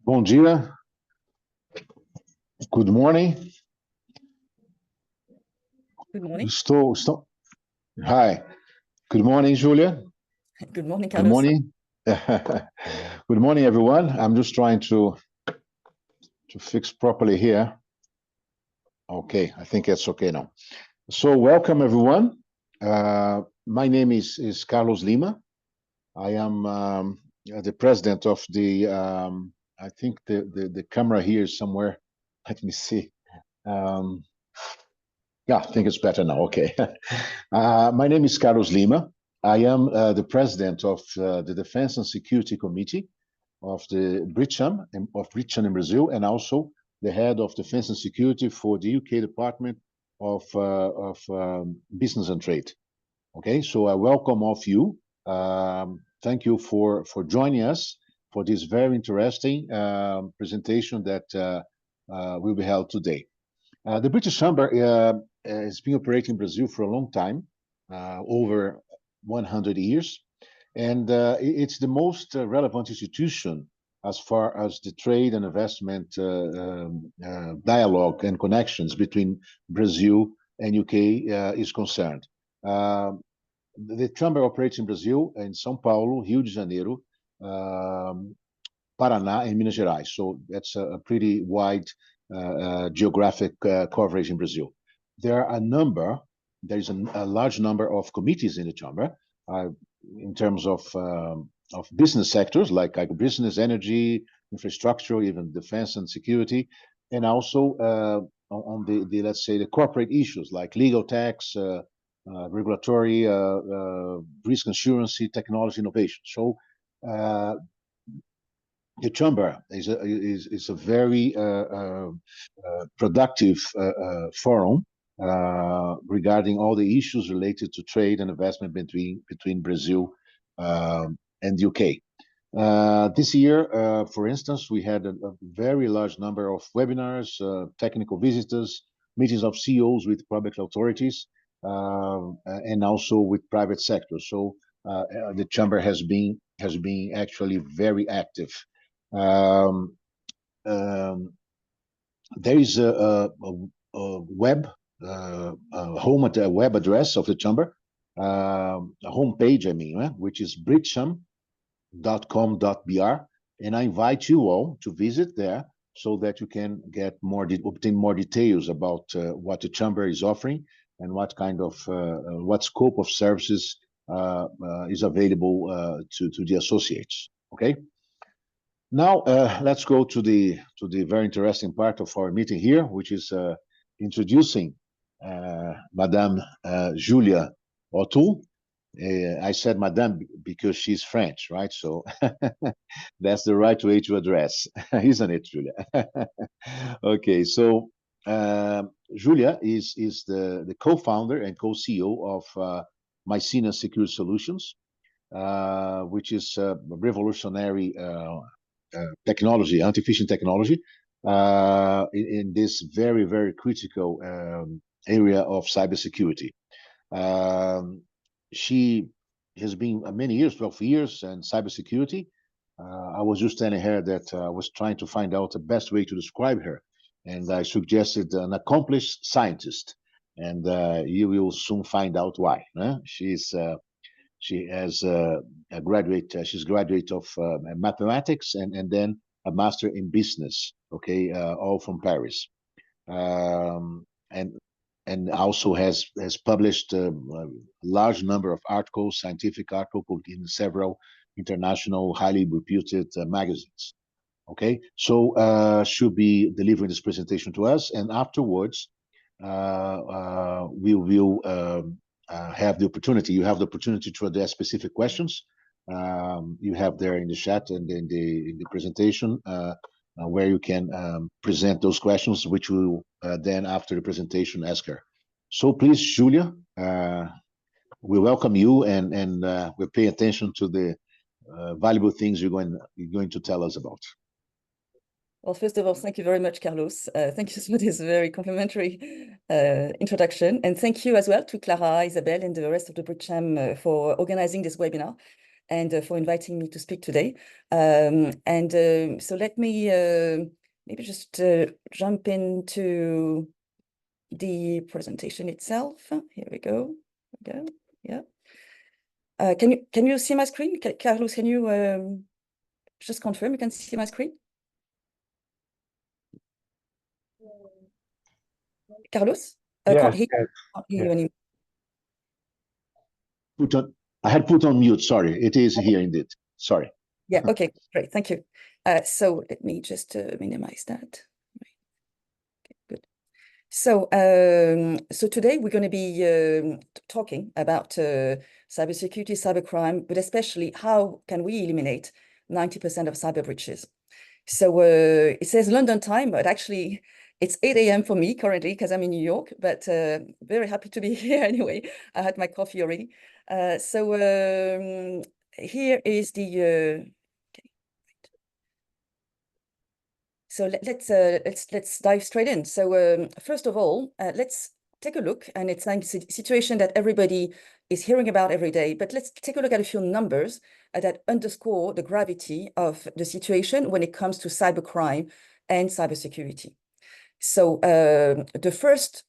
Bom dia. Good morning. Good morning. Hi. Good morning, Julia. Good morning, Good Carlos. morning. Good morning, everyone. I'm just trying to fix properly here. Okay, I think that's okay now. So welcome, everyone. My name is Carlos Lima. I am the president of the, I think the camera here is somewhere. Let me see. Yeah, I think it's better now. Okay. My name is Carlos Lima. I am the president of the Defense and Security Committee of the Britcham in Brazil, and also the head of Defense and Security for the UK Department of Business and Trade. Okay, so I welcome all of you. Thank you for joining us for this very interesting presentation that will be held today. The British Chamber has been operating in Brazil for a long time, over 100 years, and it's the most relevant institution as far as the trade and investment dialogue and connections between Brazil and UK is concerned. The Chamber operates in Brazil, in São Paulo, Rio de Janeiro, Paraná, and Minas Gerais. So that's a pretty wide geographic coverage in Brazil. There is a large number of committees in the Chamber in terms of business sectors like agribusiness, energy, infrastructure, even defense and security, and also on the let's say the corporate issues like legal, tax, regulatory, risk insurance, technology, innovation. So the Chamber is a very productive forum regarding all the issues related to trade and investment between Brazil and the UK. This year, for instance, we had a very large number of webinars, technical visitors, meetings of CEOs with public authorities, and also with private sector. So the Chamber has been actually very active. There is a web web address of the Chamber, a homepage, I mean, which is britcham.com.br, and I invite you all to visit there so that you can get obtain more details about what the Chamber is offering and what kind of what scope of services is available to the associates. Okay. Now let's go to the very interesting part of our meeting here, which is introducing Madame Julia O'Toole. I said Madame because she's French, right? So that's the right way to address, isn't it, Julia? Okay, so Julia is the co-founder and co-CEO of MyCena Security Solutions, which is a revolutionary technology, anti-phishing technology, in this very, very critical area of cybersecurity. She has been many years, 12 years, in cybersecurity. I was just telling her that I was trying to find out the best way to describe her, and I suggested an accomplished scientist, and you will soon find out why. She has a graduate. She's graduate of mathematics and then a master in business. Okay, all from Paris, and also has published a large number of articles, scientific articles in several international, highly reputed magazines. Okay, so she'll be delivering this presentation to us, and afterwards we will have the opportunity. You have the opportunity to address specific questions. You have there in the chat and in the presentation where you can present those questions, which we will then, after the presentation, ask her. So please, Julia, we welcome you, and we'll pay attention to the valuable things you're going to tell us about. Well, first of all, thank you very much, Carlos. Thank you for this very complimentary introduction. And thank you as well to Clara, Isabel, and the rest of the Britcham for organizing this webinar and for inviting me to speak today. So let me maybe just jump into the presentation itself. Here we go. Yeah. Can you see my screen? Carlos, can you just confirm you can see my screen? Carlos? Yes, can't hear you anymore. I had put on mute, sorry. It is here indeed. Sorry. Yeah, okay, great, thank you. So let me just minimize that. Okay, good. So, so today we're going to be talking about cybersecurity, cybercrime, but especially how can we eliminate 90% of cyber breaches. So it says London time, but actually it's 8 a.m. for me currently because I'm in New York, but very happy to be here anyway. I had my coffee already. So here is the, okay. So let's dive straight in. So first of all, let's take a look, and it's like a situation that everybody is hearing about every day, but let's take a look at a few numbers that underscore the gravity of the situation when it comes to cybercrime and cybersecurity. So the first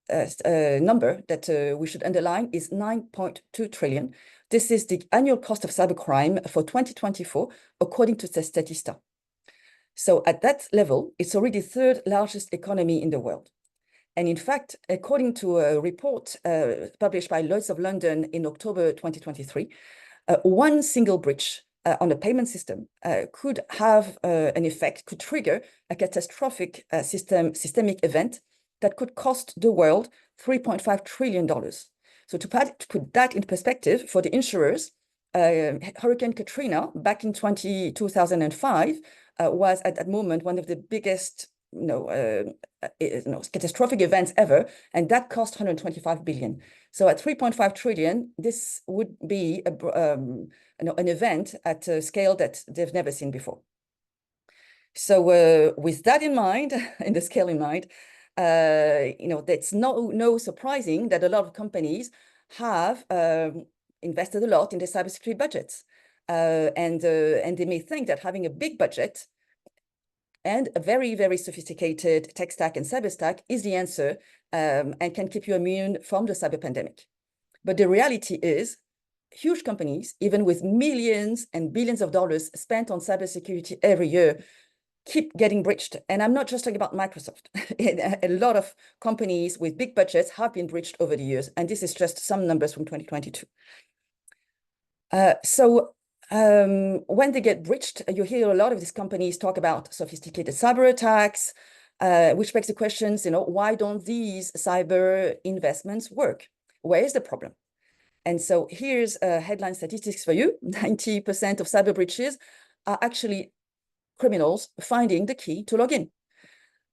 number that we should underline is 9.2 trillion. This is the annual cost of cybercrime for 2024, according to Statista. So at that level, it's already the third largest economy in the world. And in fact, according to a report published by Lloyd's of London in October 2023, one single breach on a payment system could have an effect, could trigger a catastrophic systemic event that could cost the world $3.5 trillion. So to put that in perspective for the insurers, Hurricane Katrina back in 2005 was at that moment one of the biggest catastrophic events ever, and that cost 125 billion. So at 3.5 trillion, this would be an event at a scale that they've never seen before. So with that in mind, and the scale in mind, it's no surprising that a lot of companies have invested a lot in their cybersecurity budgets, and they may think that having a big budget and a very, very sophisticated tech stack and cyber stack is the answer, and can keep you immune from the cyber pandemic. But the reality is, huge companies, even with millions and billions of dollars spent on cybersecurity every year, keep getting breached. And I'm not just talking about Microsoft. A lot of companies with big budgets have been breached over the years, and this is just some numbers from 2022. When they get breached, you hear a lot of these companies talk about sophisticated cyber attacks, which begs the questions, why don't these cyber investments work? Where is the problem? And so here's headline statistics for you. 90% of cyber breaches are actually criminals finding the key to log in.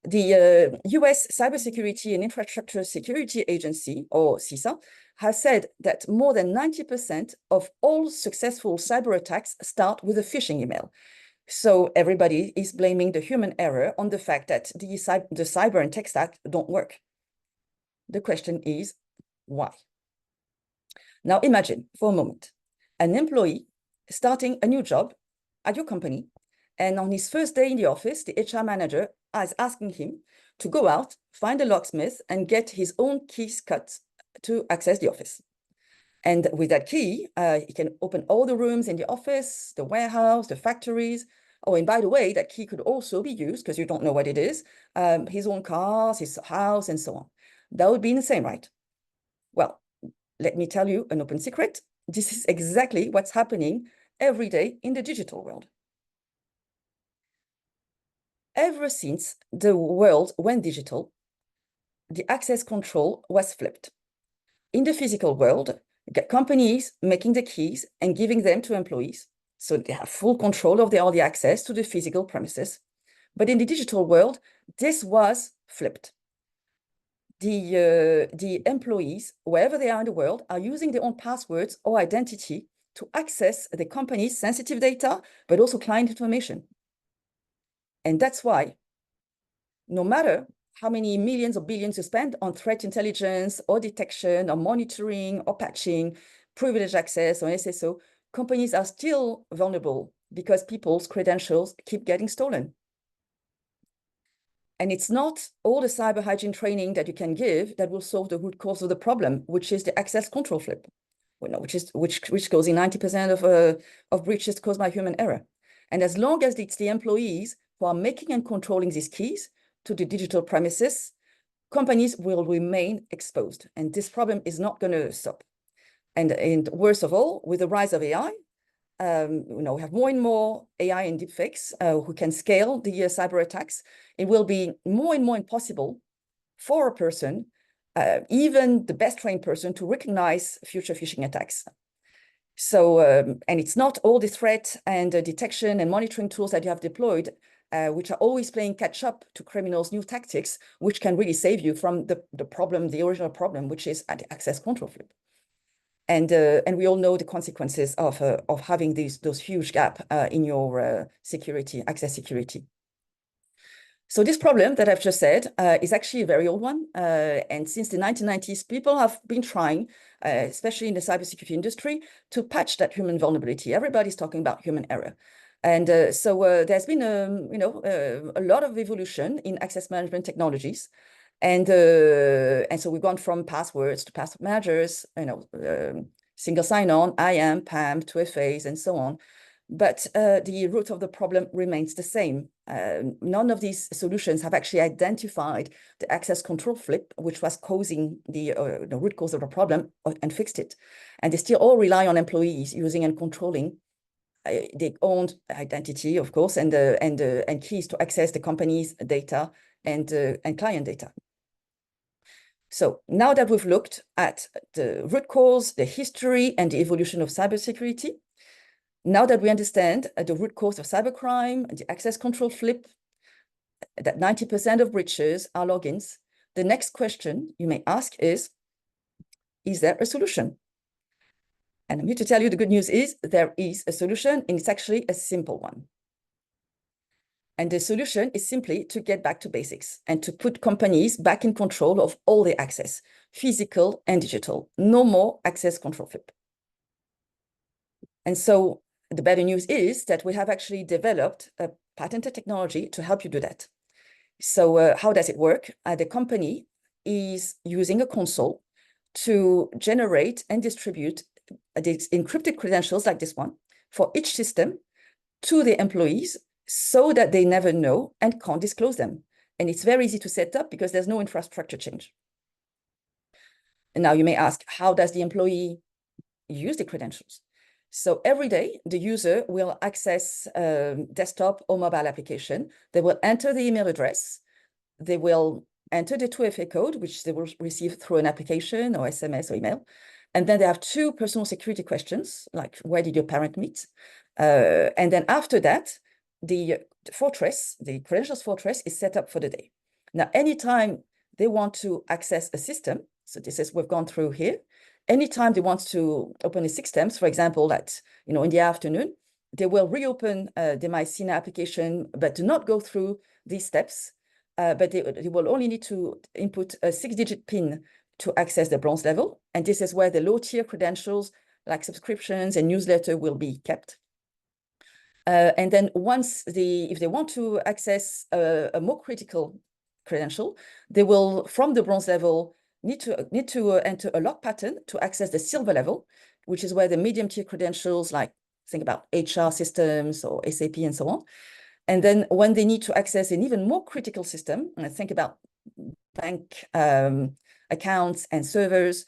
The US Cybersecurity and Infrastructure Security Agency, or CISA, has said that more than 90% of all successful cyber attacks start with a phishing email. So everybody is blaming the human error on the fact that the cyber and tech stack don't work. The question is, why? Now imagine for a moment, an employee starting a new job at your company, and on his first day in the office, the HR manager is asking him to go out, find a locksmith, and get his own keys cut to access the office. And with that key, he can open all the rooms in the office, the warehouse, the factories. Oh, and by the way, that key could also be used, because you don't know what it is, his own cars, his house, and so on. That would be insane, right? Well, let me tell you an open secret. This is exactly what's happening every day in the digital world. Ever since the world went digital, the access control was flipped. In the physical world, companies making the keys and giving them to employees, so they have full control of all the access to the physical premises. But in the digital world, this was flipped. The employees, wherever they are in the world, are using their own passwords or identity to access the company's sensitive data, but also client information. And that's why, no matter how many millions or billions you spend on threat intelligence or detection or monitoring or patching, privileged access or SSO, companies are still vulnerable because people's credentials keep getting stolen. And it's not all the cyber hygiene training that you can give that will solve the root cause of the problem, which is the access control flip, which goes in 90% of breaches caused by human error. And as long as it's the employees who are making and controlling these keys to the digital premises, companies will remain exposed. And this problem is not going to stop. And worst of all, with the rise of AI, we have more and more AI and deepfakes who can scale the cyber attacks. It will be more and more impossible for a person, even the best trained person, to recognize future phishing attacks. So, and it's not all the threat and detection and monitoring tools that you have deployed, which are always playing catch up to criminals' new tactics, which can really save you from the problem, the original problem, which is the access control flip. And we all know the consequences of having those huge gaps in your access security. So this problem that I've just said is actually a very old one. And since the 1990s, people have been trying, especially in the cybersecurity industry, to patch that human vulnerability. Everybody's talking about human error. And so there's been a lot of evolution in access management technologies. And so we've gone from passwords to password managers, single sign-on, IAM, PAM, 2FAs, and so on. But the root of the problem remains the same. None of these solutions have actually identified the access control flip, which was causing the root cause of the problem, and fixed it. And they still all rely on employees using and controlling their own identity, of course, and keys to access the company's data and client data. So now that we've looked at the root cause, the history, and the evolution of cybersecurity, now that we understand the root cause of cybercrime, the access control flip, that 90% of breaches are logins, the next question you may ask is there a solution? And I'm here to tell you the good news is there is a solution, and it's actually a simple one. And the solution is simply to get back to basics and to put companies back in control of all their access, physical and digital. No more access control flip. And so the better news is that we have actually developed a patented technology to help you do that. So how does it work? The company is using a console to generate and distribute these encrypted credentials like this one for each system to the employees, so that they never know and can't disclose them. And it's very easy to set up because there's no infrastructure change. And now you may ask, how does the employee use the credentials? So every day, the user will access a desktop or mobile application. They will enter the email address. They will enter the 2FA code, which they will receive through an application or SMS or email. And then they have 2 personal security questions, like where did your parent meet? And then after that, the fortress, the credentials fortress, is set up for the day. Now, anytime they want to access a system, so this is we've gone through here, anytime they want to open a system, for example, in the afternoon, they will reopen the MyCena application, but do not go through these steps. But they will only need to input a 6-digit PIN to access the bronze level. And this is where the low-tier credentials, like subscriptions and newsletter, will be kept. And then if they want to access a more critical credential, they will, from the bronze level, need to enter a lock pattern to access the silver level, which is where the medium-tier credentials, like think about HR systems or SAP and so on. And then when they need to access an even more critical system, and think about bank accounts and servers,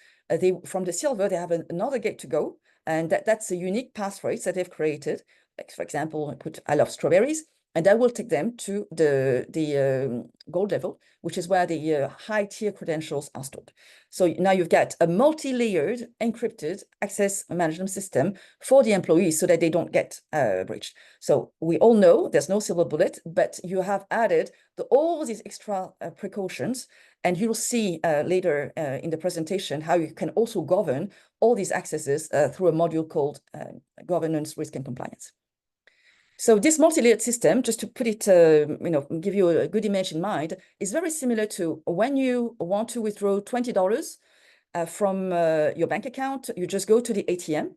from the silver, they have another gate to go. And that's a unique passphrase that they've created. Like, for example, I love strawberries, and that will take them to the gold level, which is where the high tier credentials are stored. So now you've got a multi-layered encrypted access management system for the employees so that they don't get breached. So we all know there's no silver bullet, but you have added all these extra precautions, and you'll see later in the presentation how you can also govern all these accesses through a module called Governance, Risk, and Compliance. So this multi-layered system, just to put it, give you a good image in mind, is very similar to when you want to withdraw $20 from your bank account. You just go to the ATM,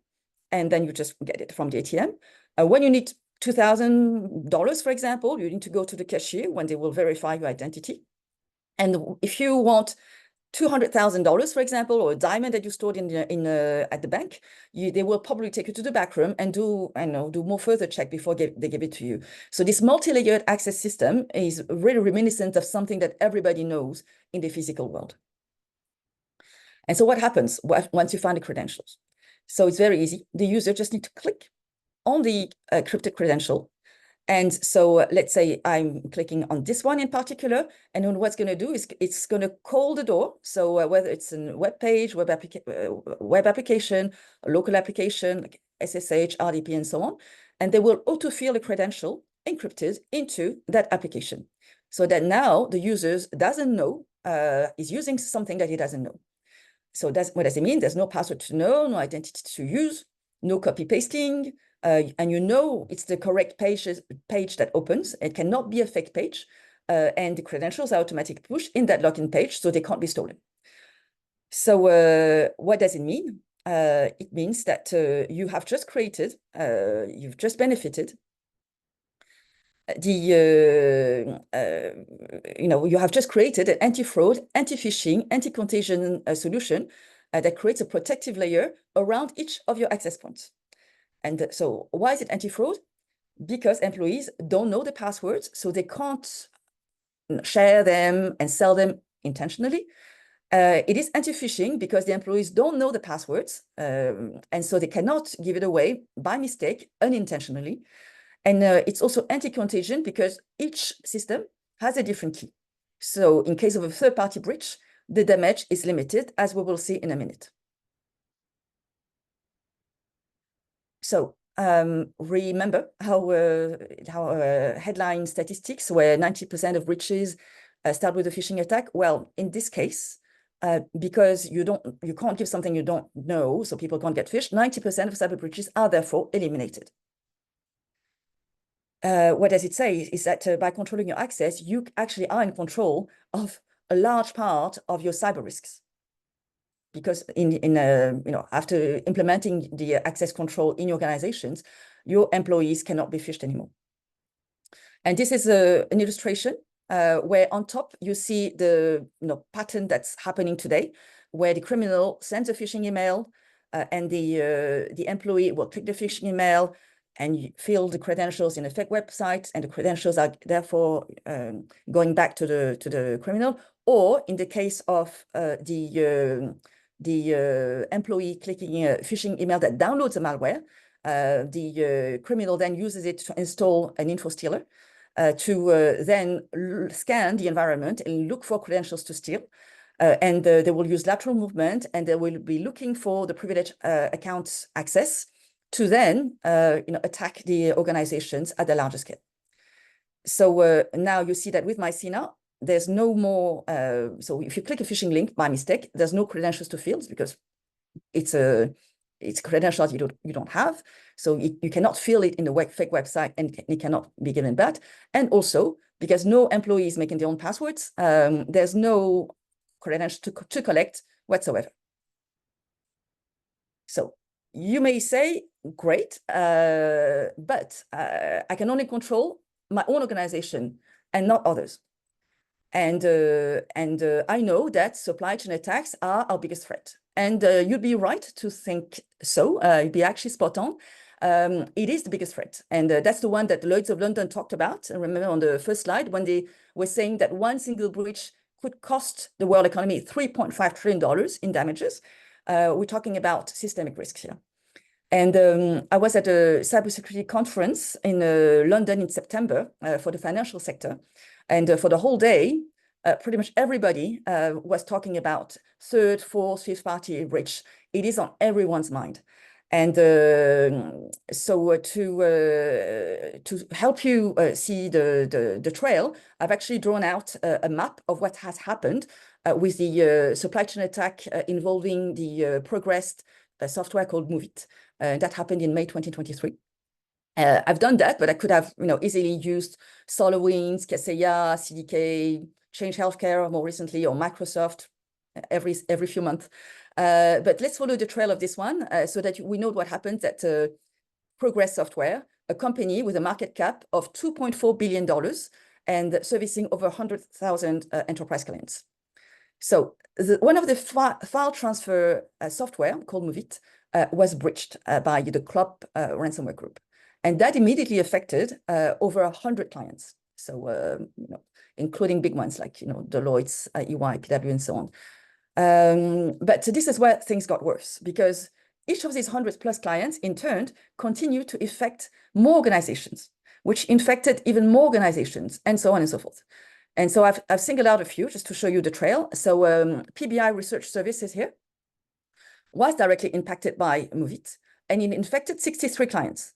and then you just get it from the ATM. When you need $2,000, for example, you need to go to the cashier when they will verify your identity. And if you want $200,000, for example, or a diamond that you stored at the bank, they will probably take you to the back room and do more further check before they give it to you. So this multi-layered access system is really reminiscent of something that everybody knows in the physical world. And so what happens once you find the credentials? So it's very easy. The user just needs to click on the encrypted credential. And so let's say I'm clicking on this one in particular, and then what's going to do is it's going to call the door. So whether it's a web page, web application, a local application, like SSH, RDP, and so on, and they will autofill a credential encrypted into that application. So that now the user doesn't know, is using something that he doesn't know. So what does it mean? There's no password to know, no identity to use, no copy pasting, and it's the correct page that opens. It cannot be a fake page, and the credentials are automatically pushed in that login page, so they can't be stolen. So what does it mean? It means that you have just created, you've just benefited you have just created an anti-fraud, anti-phishing, anti-contagion solution that creates a protective layer around each of your access points. And so why is it anti-fraud? Because employees don't know the passwords, so they can't share them and sell them intentionally. It is anti-phishing because the employees don't know the passwords, and so they cannot give it away by mistake, unintentionally. And it's also anti-contagion because each system has a different key. So in case of a third-party breach, the damage is limited, as we will see in a minute. So remember how headline statistics where 90% of breaches start with a phishing attack? Well, in this case, because you can't give something you don't know, so people can't get phished, 90% of cyber breaches are therefore eliminated. What does it say is that by controlling your access, you actually are in control of a large part of your cyber risks. Because after implementing the access control in your organizations, your employees cannot be phished anymore. And this is an illustration where on top you see the pattern that's happening today, where the criminal sends a phishing email and the employee will click the phishing email and you fill the credentials in a fake website, and the credentials are therefore going back to the criminal. Or in the case of the employee clicking a phishing email that downloads a malware, the criminal then uses it to install an info stealer to then scan the environment and look for credentials to steal. And they will use lateral movement, and they will be looking for the privileged accounts access to then attack the organizations at a larger scale. So now you see that with MyCena, there's no more, so if you click a phishing link by mistake, there's no credentials to field because it's credentials you don't have. So you cannot fill it in a fake website and it cannot be given back. And also because no employee is making their own passwords, there's no credentials to collect whatsoever. So you may say, great, but I can only control my own organization and not others. And I know that supply chain attacks are our biggest threat. And you'd be right to think so. You'd be actually spot on. It is the biggest threat. And that's the one that Lloyd's of London talked about. And remember on the first slide, when they were saying that one single breach could cost the world economy $3.5 trillion in damages. We're talking about systemic risks here. And I was at a cybersecurity conference in London in September for the financial sector. And for the whole day, pretty much everybody was talking about third, fourth, fifth party breach. It is on everyone's mind. And so to help you see the trail, I've actually drawn out a map of what has happened with the supply chain attack involving the progressed software called MoveIt. That happened in May 2023. I've done that, but I could have easily used SolarWinds, Kaseya, CDK, Change Healthcare more recently, or Microsoft every few months. But let's follow the trail of this one so that we know what happens at Progress Software, a company with a market cap of $2.4 billion and servicing over 100,000 enterprise clients. So one of the file transfer software called MoveIt was breached by the Klopp ransomware group. And that immediately affected over 100 clients. So, including big ones like, Deloitte, EY, PW, and so on. But this is where things got worse because each of these 100+ clients in turn continued to affect more organizations, which infected even more organizations, and so on and so forth. And so I've singled out a few just to show you the trail. So PBI Research Services here was directly impacted by MoveIt, and it infected 63 clients.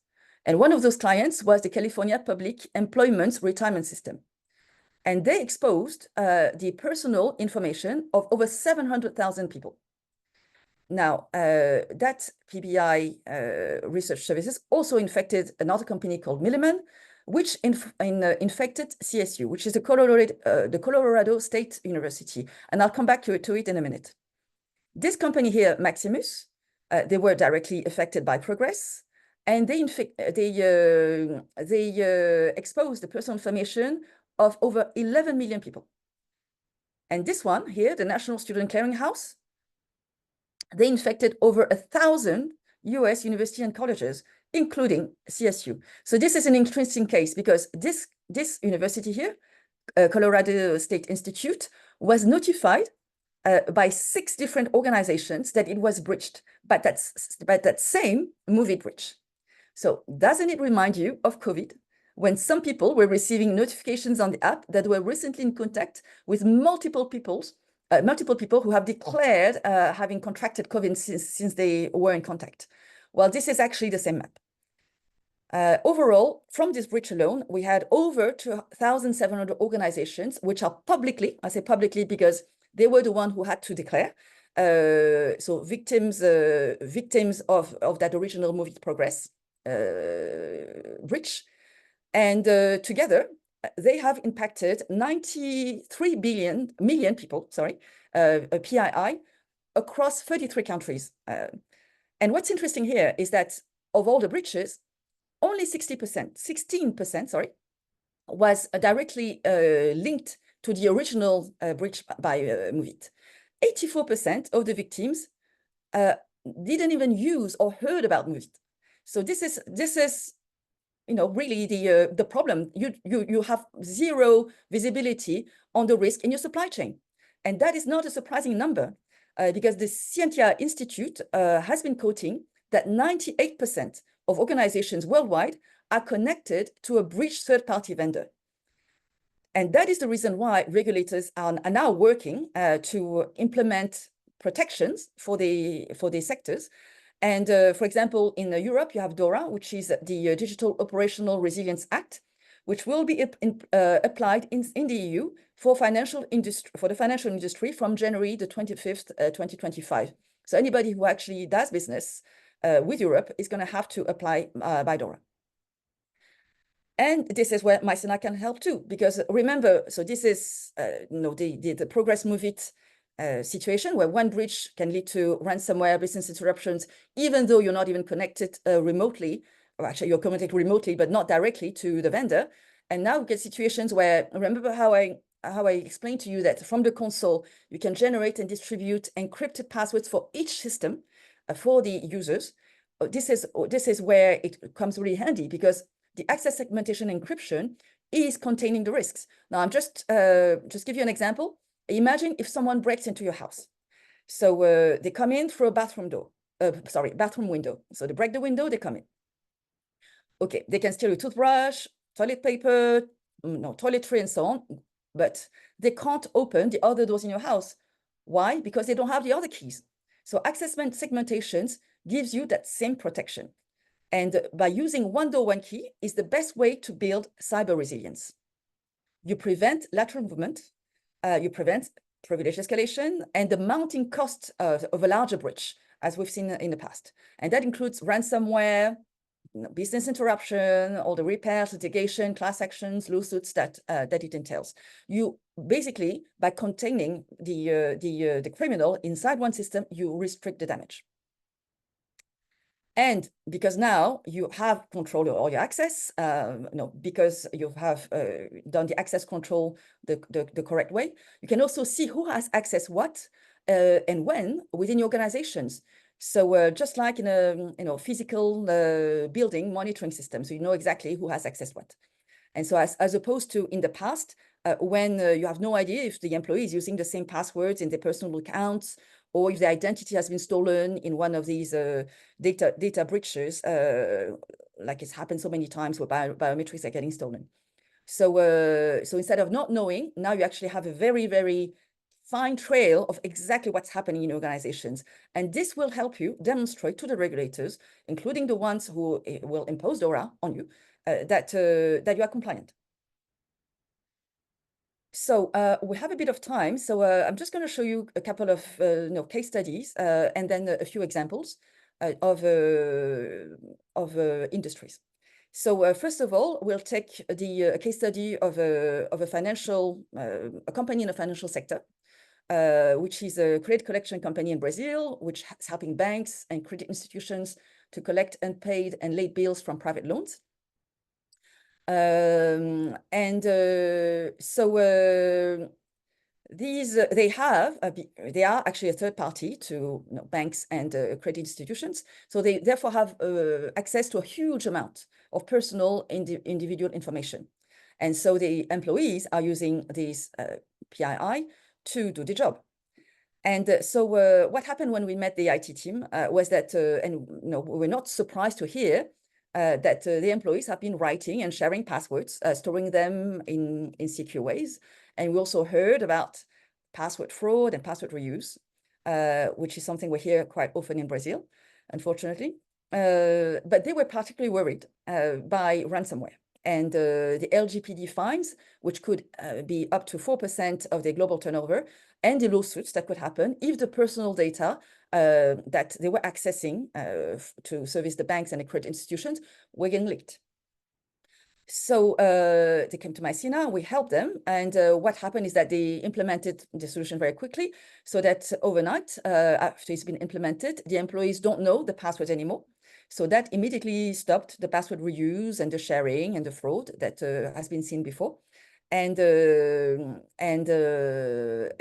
And one of those clients was the California Public Employment Retirement System. And they exposed the personal information of over 700,000 people. Now, that PBI Research Services also infected another company called Milliman, which infected CSU, which is the Colorado State University. And I'll come back to it in a minute. This company here, Maximus, they were directly affected by Progress. And they exposed the personal information of over 11 million people. And this one here, the National Student Clearinghouse, they infected over 1,000 US universities and colleges, including CSU. So this is an interesting case because this university here, Colorado State Institute, was notified by 6 different organizations that it was breached, but that same MoveIt breach. So doesn't it remind you of COVID, when some people were receiving notifications on the app that were recently in contact with multiple people who have declared having contracted COVID since they were in contact? Well, this is actually the same map. Overall, from this breach alone, we had over 2,700 organizations, which are publicly, I say publicly because they were the ones who had to declare. So victims of that original MoveIt Progress breach. And together, they have impacted 93 million people, PII, across 33 countries. And what's interesting here is that of all the breaches, only 16%, was directly linked to the original breach by MoveIt. 84% of the victims didn't even use or heard about MoveIt. So this is really the problem. You have zero visibility on the risk in your supply chain. And that is not a surprising number because the Scientia Institute has been quoting that 98% of organizations worldwide are connected to a breached third-party vendor. And that is the reason why regulators are now working to implement protections for the sectors. And for example, in Europe, you have DORA, which is the Digital Operational Resilience Act, which will be applied in the EU for the financial industry from January the 25th, 2025. So anybody who actually does business with Europe is going to have to apply by DORA. And this is where MyCena can help too, because remember, so this is the Progress Move It situation where one breach can lead to ransomware, business interruptions, even though you're not even connected remotely, or actually you're connected remotely, but not directly to the vendor. And now we get situations where, remember how I explained to you that from the console, you can generate and distribute encrypted passwords for each system for the users. This is where it comes really handy, because the access segmentation encryption is containing the risks. Now, I'm just give you an example. Imagine if someone breaks into your house. So they come in through a bathroom window. So they break the window, they come in. Okay, they can steal your toothbrush, toilet paper, toiletry and so on, but they can't open the other doors in your house. Why? Because they don't have the other keys. So access segmentations gives you that same protection. And by using one door, one key is the best way to build cyber resilience. You prevent lateral movement, you prevent privilege escalation, and the mounting cost of a larger breach, as we've seen in the past. And that includes ransomware, business interruption, all the repairs, litigation, class actions, lawsuits that it entails. You basically, by containing the criminal inside one system, you restrict the damage. And because now you have control over all your access, because you have done the access control the correct way, you can also see who has access what and when within your organizations. So just like in a physical building monitoring system, so you know exactly who has access what. And so as opposed to in the past, when you have no idea if the employee is using the same passwords in their personal accounts, or if the identity has been stolen in one of these data breaches, like it's happened so many times where biometrics are getting stolen. So instead of not knowing, now you actually have a very, very fine trail of exactly what's happening in organizations. And this will help you demonstrate to the regulators, including the ones who will impose DORA on you, that you are compliant. So we have a bit of time, so I'm just going to show you a couple of case studies and then a few examples of industries. So first of all, we'll take the case study of a financial a company in the financial sector, which is a credit collection company in Brazil, which is helping banks and credit institutions to collect unpaid and late bills from private loans. They are actually a third party to banks and credit institutions. So they therefore have access to a huge amount of personal individual information. And so the employees are using this PII to do the job. And so what happened when we met the IT team was that, and we were not surprised to hear that the employees have been writing and sharing passwords, storing them in secure ways. And we also heard about password fraud and password reuse, which is something we hear quite often in Brazil, unfortunately. But they were particularly worried by ransomware and the LGPD fines, which could be up to 4% of their global turnover, and the lawsuits that could happen if the personal data that they were accessing to service the banks and the credit institutions were getting leaked. So they came to MyCena, we helped them, and what happened is that they implemented the solution very quickly, so that overnight, after it's been implemented, the employees don't know the password anymore. So that immediately stopped the password reuse and the sharing and the fraud that has been seen before. And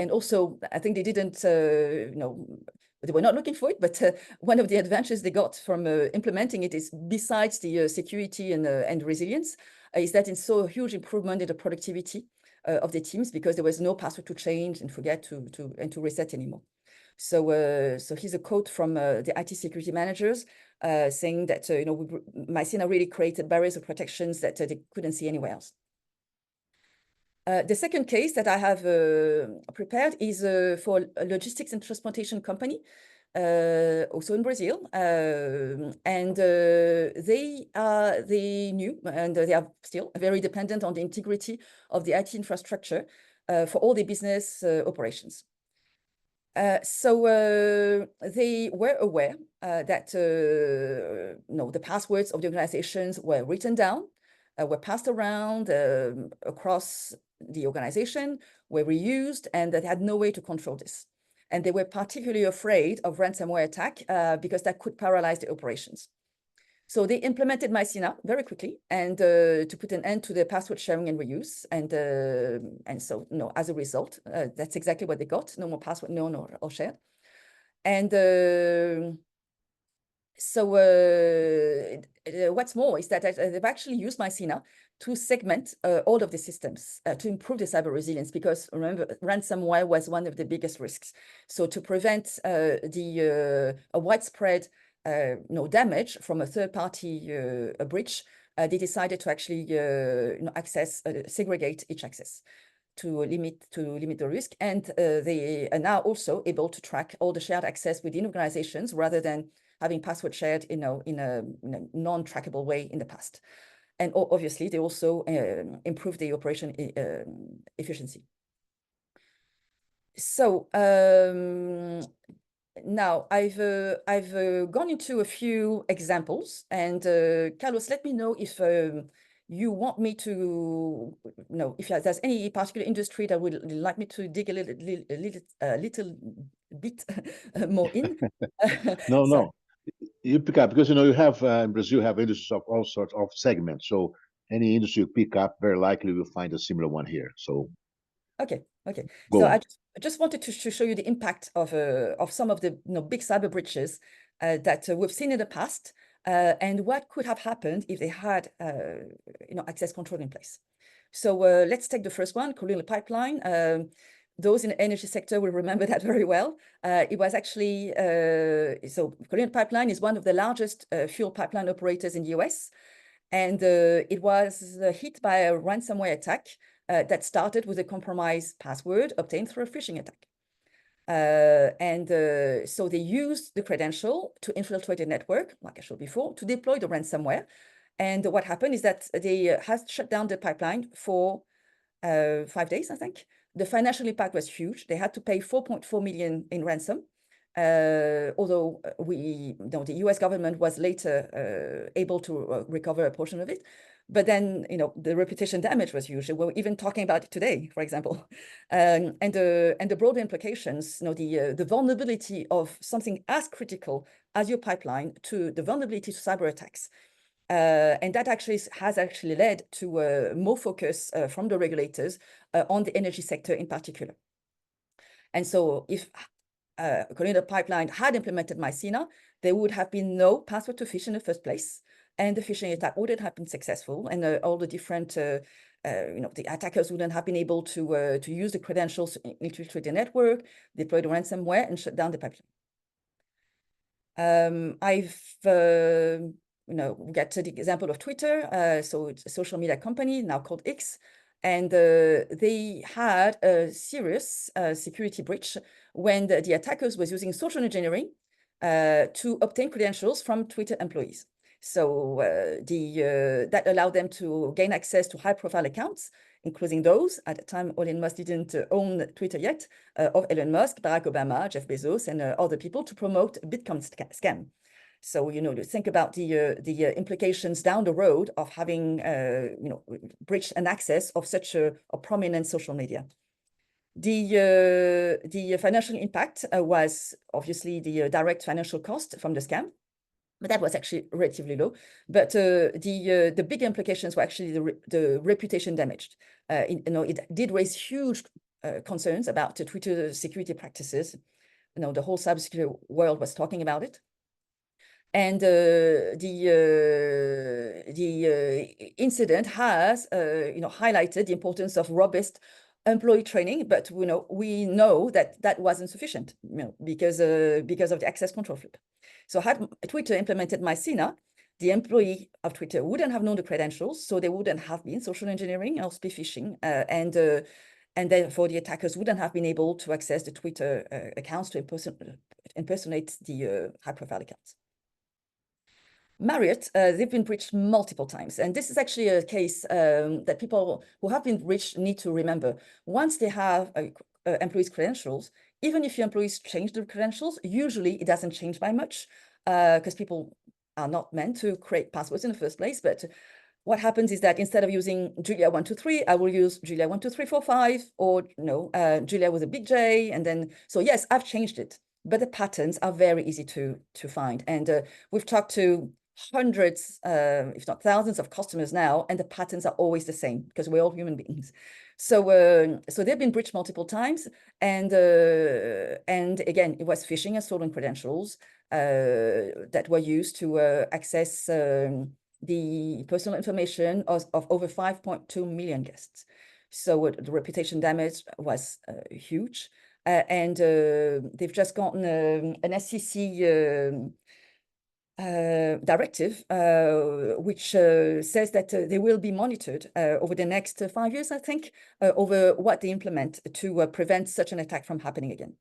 also, I think they didn't, they were not looking for it, but one of the advantages they got from implementing it is, besides the security and resilience, is that it's so a huge improvement in the productivity of the teams, because there was no password to change and forget to reset anymore. So here's a quote from the IT security managers saying that MyCena really created barriers of protections that they couldn't see anywhere else. The second case that I have prepared is for a logistics and transportation company, also in Brazil, and they knew, and they are still very dependent on the integrity of the IT infrastructure for all the business operations. So they were aware that the passwords of the organizations were written down, were passed around across the organization, were reused, and that they had no way to control this. And they were particularly afraid of ransomware attack because that could paralyze the operations. So they implemented MyCena very quickly and to put an end to the password sharing and reuse. And so, as a result, that's exactly what they got. No more password known or shared. And what's more is that they've actually used MyCena to segment all of the systems to improve the cyber resilience, because remember, ransomware was one of the biggest risks. So to prevent a widespread damage from a third-party breach, they decided to actually segregate each access to limit the risk, and they are now also able to track all the shared access within organizations rather than having password shared in a non-trackable way in the past. And obviously, they also improve the operation efficiency. So now I've gone into a few examples, and Carlos, let me know if you want me to if there's any particular industry that would like me to dig a little bit more in. No. You pick up, because you have in Brazil, you have industries of all sorts of segments. So any industry you pick up, very likely you'll find a similar one here. So okay. go So on. I just wanted to show you the impact of some of the big cyber breaches that we've seen in the past, and what could have happened if they had access control in place. So let's take the first one, Colonial Pipeline. Those in the energy sector will remember that very well. It was actually, so Colonial Pipeline is one of the largest fuel pipeline operators in the US. And it was hit by a ransomware attack that started with a compromised password obtained through a phishing attack. So they used the credential to infiltrate the network, like I showed before, to deploy the ransomware. And what happened is that they had shut down the pipeline for 5 days, I think. The financial impact was huge. They had to pay 4.4 million in ransom. Although the US government was later able to recover a portion of it. But then, the reputation damage was huge. We're even talking about it today, for example. And the broader implications, the vulnerability of something as critical as your pipeline to the vulnerability to cyber attacks. And that has actually led to more focus from the regulators on the energy sector in particular. And so if Colonial Pipeline had implemented MyCena, there would have been no password to phish in the first place, and the phishing attack wouldn't have been successful, and all the different, the attackers wouldn't have been able to use the credentials to infiltrate the network, deploy the ransomware, and shut down the pipeline. We get to the example of Twitter. So it's a social media company now called X. And they had a serious security breach when the attackers was using social engineering to obtain credentials from Twitter employees. So that allowed them to gain access to high-profile accounts, including those, at the time Elon Musk didn't own Twitter yet, of Elon Musk, Barack Obama, Jeff Bezos, and other people to promote a Bitcoin scam. So, to think about the implications down the road of having, breached an access of such a prominent social media. The financial impact was obviously the direct financial cost from the scam, but that was actually relatively low. But the big implications were actually the reputation damaged. It did raise huge concerns about the Twitter security practices. The whole cybersecurity world was talking about it. And the incident has, highlighted the importance of robust employee training, but we know that wasn't sufficient, because of the access control flip. So had Twitter implemented MyCena, the employee of Twitter wouldn't have known the credentials, so they wouldn't have been social engineering or spear phishing, and therefore the attackers wouldn't have been able to access the Twitter accounts to impersonate the high-profile accounts. Marriott, they've been breached multiple times. And this is actually a case that people who have been breached need to remember. Once they have employees' credentials, even if your employees change their credentials, usually it doesn't change by much because people are not meant to create passwords in the first place. But what happens is that instead of using Julia123, I will use Julia12345 or Julia with a big J. And then, so yes, I've changed it, but the patterns are very easy to find. And we've talked to hundreds, if not thousands of customers now, and the patterns are always the same because we're all human beings. So so they've been breached multiple times. And again, it was phishing and stolen credentials that were used to access the personal information of over 5.2 million guests. So the reputation damage was huge. And they've just gotten an SEC directive, which says that they will be monitored over the next 5 years, I think, over what they implement to prevent such an attack from happening again.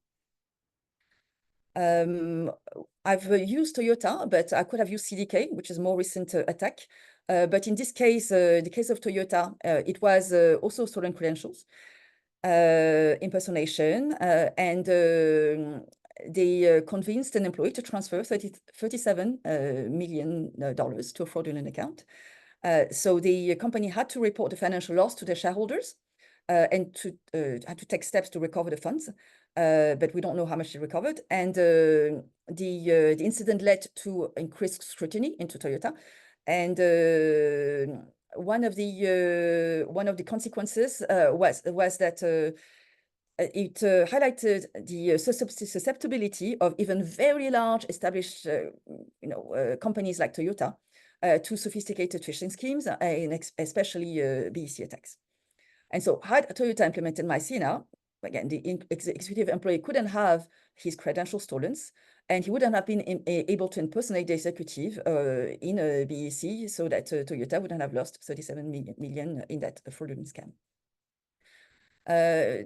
I've used Toyota, but I could have used CDK, which is a more recent attack. But in this case, the case of Toyota, it was also stolen credentials, impersonation, and they convinced an employee to transfer $37 million to a fraudulent account. So the company had to report the financial loss to their shareholders and had to take steps to recover the funds. But we don't know how much they recovered. And the incident led to increased scrutiny into Toyota. And one of the consequences was that it highlighted the susceptibility of even very large established companies like Toyota to sophisticated phishing schemes, and especially BEC attacks. And so had Toyota implemented MyCena, again, the executive employee couldn't have his credentials stolen, and he wouldn't have been able to impersonate the executive in a BEC, so that Toyota wouldn't have lost 37 million in that fraudulent scam.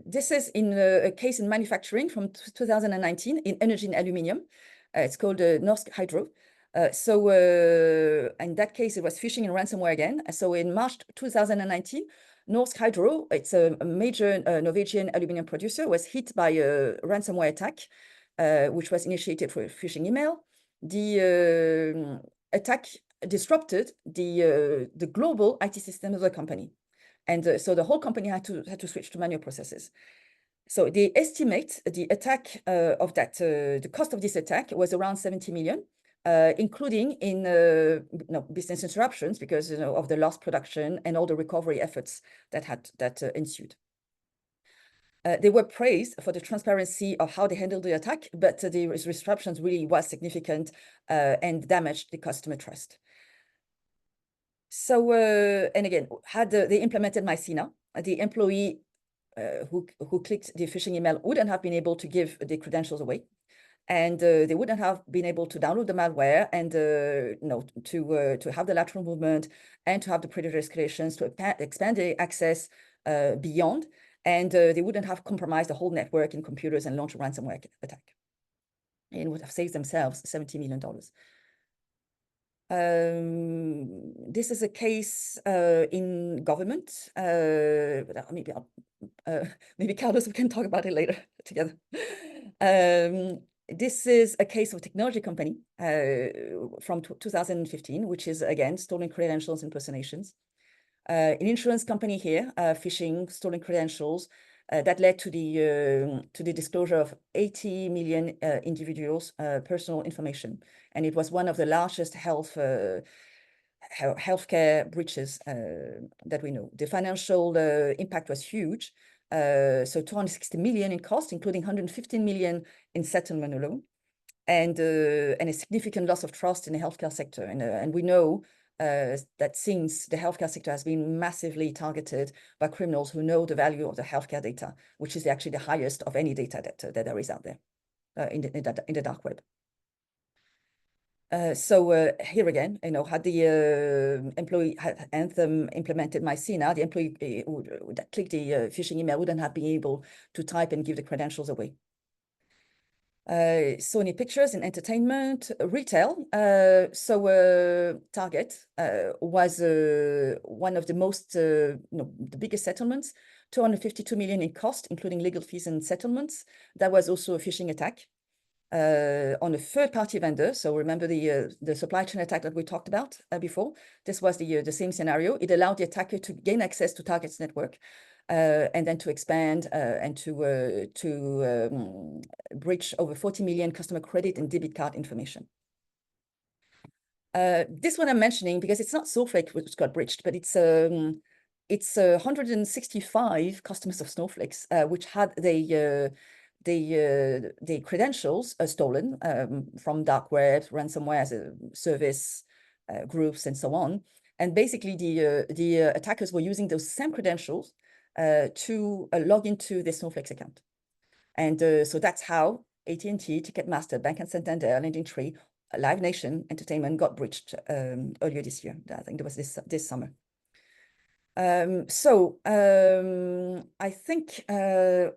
This is in a case in manufacturing from 2019 in energy and aluminium. It's called Norsk Hydro. So in that case, it was phishing and ransomware again. So in March 2019, Norsk Hydro, it's a major Norwegian aluminum producer, was hit by a ransomware attack, which was initiated for a phishing email. The attack disrupted the global IT system of the company. And so the whole company had to switch to manual processes. So they estimate the attack of that, the cost of this attack was around 70 million, including in business interruptions because of the lost production and all the recovery efforts that ensued. They were praised for the transparency of how they handled the attack, but the disruptions really was significant and damaged the customer trust. So, and again, had they implemented MyCena, the employee who clicked the phishing email wouldn't have been able to give the credentials away, and they wouldn't have been able to download the malware and to have the lateral movement and to have the predator escalations to expand the access beyond, and they wouldn't have compromised the whole network in computers and launched a ransomware attack, and would have saved themselves $70 million. This is a case in government. Maybe Carlos, we can talk about it later together. This is a case of a technology company from 2015, which is again stolen credentials impersonations. An insurance company here, phishing stolen credentials. That led to the disclosure of 80 million individuals' personal information, and it was one of the largest healthcare breaches that we know. The financial impact was huge, so 260 million in cost, including 115 million in settlement alone, and a significant loss of trust in the healthcare sector. And we know that since the healthcare sector has been massively targeted by criminals who know the value of the healthcare data, which is actually the highest of any data that there is out there in the dark web. So here again, had the employee had Anthem implemented MyCena, the employee that clicked the phishing email wouldn't have been able to type and give the credentials away. Sony Pictures in entertainment, retail. Target was one of the most, the biggest settlements, 252 million in cost, including legal fees and settlements. That was also a phishing attack on a third-party vendor. So remember the supply chain attack that we talked about before? This was the same scenario. It allowed the attacker to gain access to Target's network and then to expand and to breach over 40 million customer credit and debit card information. This one I'm mentioning because it's not Snowflake which got breached, but it's 165 customers of Snowflake's which had the credentials stolen from dark web, ransomware as a service groups, and so on. And basically, the attackers were using those same credentials to log into the Snowflake's account. And so that's how AT&T, Ticketmaster, Bank and Santander, LendingTree, Live Nation Entertainment got breached earlier this year. I think it was this summer. I think, there's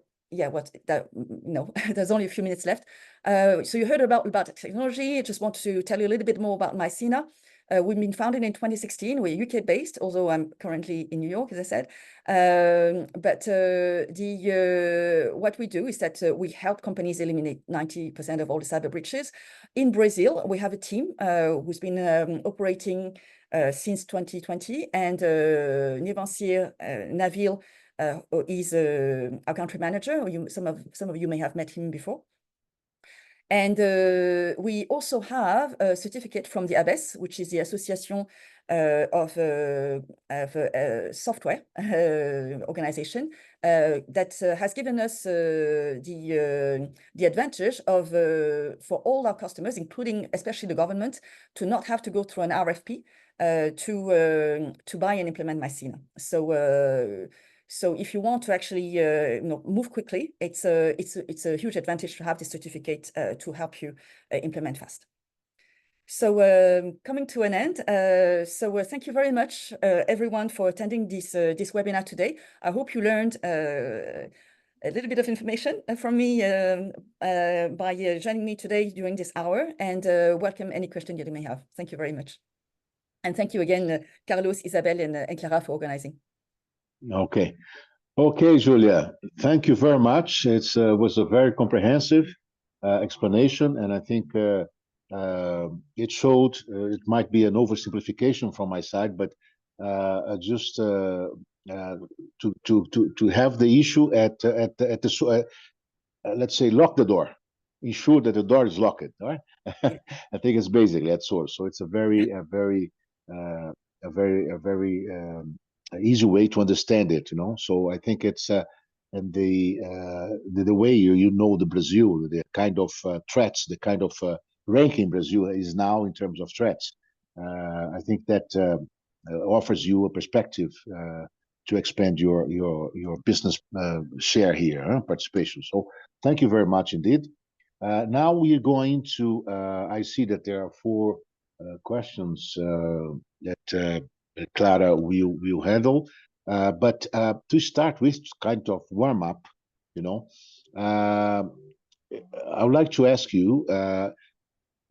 only a few minutes left. So you heard about technology. I just want to tell you a little bit more about MyCena. We've been founded in 2016. We're UK based, although I'm currently in New York, as I said. What we do is that we help companies eliminate 90% of all the cyber breaches. In Brazil, we have a team who's been operating since 2020, and Nivansir Navil is our country manager. Some of you may have met him before. And we also have a certificate from the ABES, which is the Association of Software Organization, that has given us the advantage of, for all our customers, including especially the government, to not have to go through an RFP to buy and implement MyCena. So if you want to actually move quickly, it's a huge advantage to have this certificate to help you implement fast. So coming to an end, thank you very much, everyone, for attending this webinar today. I hope you learned a little bit of information from me by joining me today during this hour, and welcome any question you may have. Thank you very much. And thank you again, Carlos, Isabel, and Clara for organizing. Okay, Julia, thank you very much. It was a very comprehensive explanation, and I think it showed it might be an oversimplification from my side, but just to have the issue at the let's say, lock the door, ensure that the door is locked. All right, I think it's basically that source. So it's a very easy way to understand it, So I think it's and the way you know the Brazil, the kind of threats, the kind of ranking Brazil is now in terms of threats. I think that offers you a perspective to expand your business share here, participation. So thank you very much indeed. Now we are going to. I see that there are 4 questions that. Clara will handle, but to start with, kind of warm up, I would like to ask you. I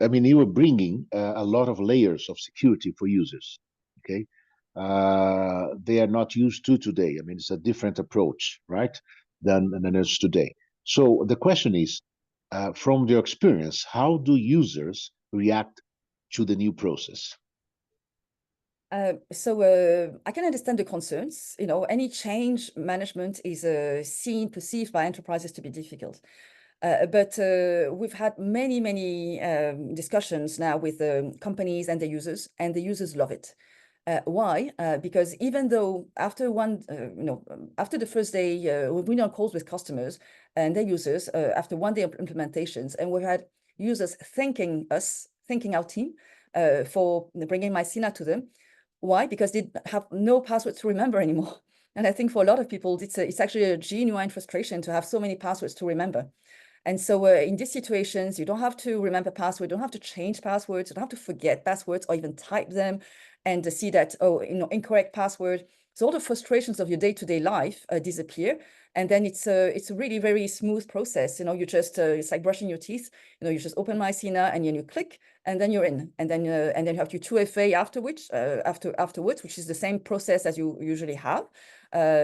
mean, you are bringing a lot of layers of security for users. Okay, they are not used to today. I mean, it's a different approach, right, than is today. So the question is, from your experience, how do users react to the new process? I can understand the concerns. Any change management is perceived by enterprises to be difficult. But we've had many discussions now with companies and the users love it. Why? Because even though after the first day, we've been on calls with customers and their users after one day of implementations, and we've had users thanking our team for bringing MyCena to them. Why? Because they have no passwords to remember anymore. And I think for a lot of people, it's actually a genuine frustration to have so many passwords to remember. And so in these situations, you don't have to remember passwords, you don't have to change passwords, you don't have to forget passwords or even type them and see that, incorrect password. So all the frustrations of your day-to-day life disappear, and then it's a really very smooth process. You know, you just it's like brushing your teeth. You know, you just open MyCena and then you click, and then you're in, and then you have your 2FA afterwards, which is the same process as you usually have.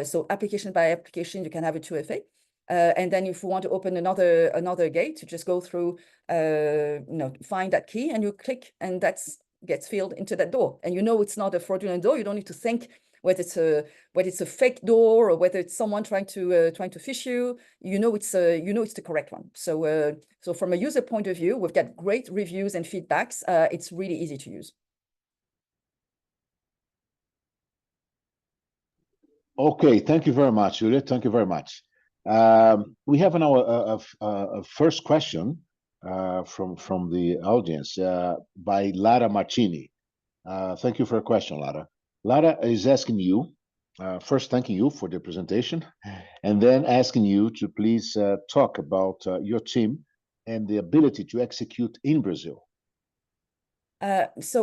So application by application, you can have a 2FA. And then if you want to open another gate, you just go through, find that key and you click, and that's gets filled into that door. And you know it's not a fraudulent door. You don't need to think whether it's a fake door or whether it's someone trying to phish you. You know it's the correct one. So so from a user point of view, we've got great reviews and feedbacks. It's really easy to use. Okay, thank you very much, Julia. Thank you very much. We have now a first question from the audience by Lara Martini. Thank you for your question, Lara. Lara is asking you, first thanking you for the presentation, and then asking you to please talk about your team and the ability to execute in Brazil. So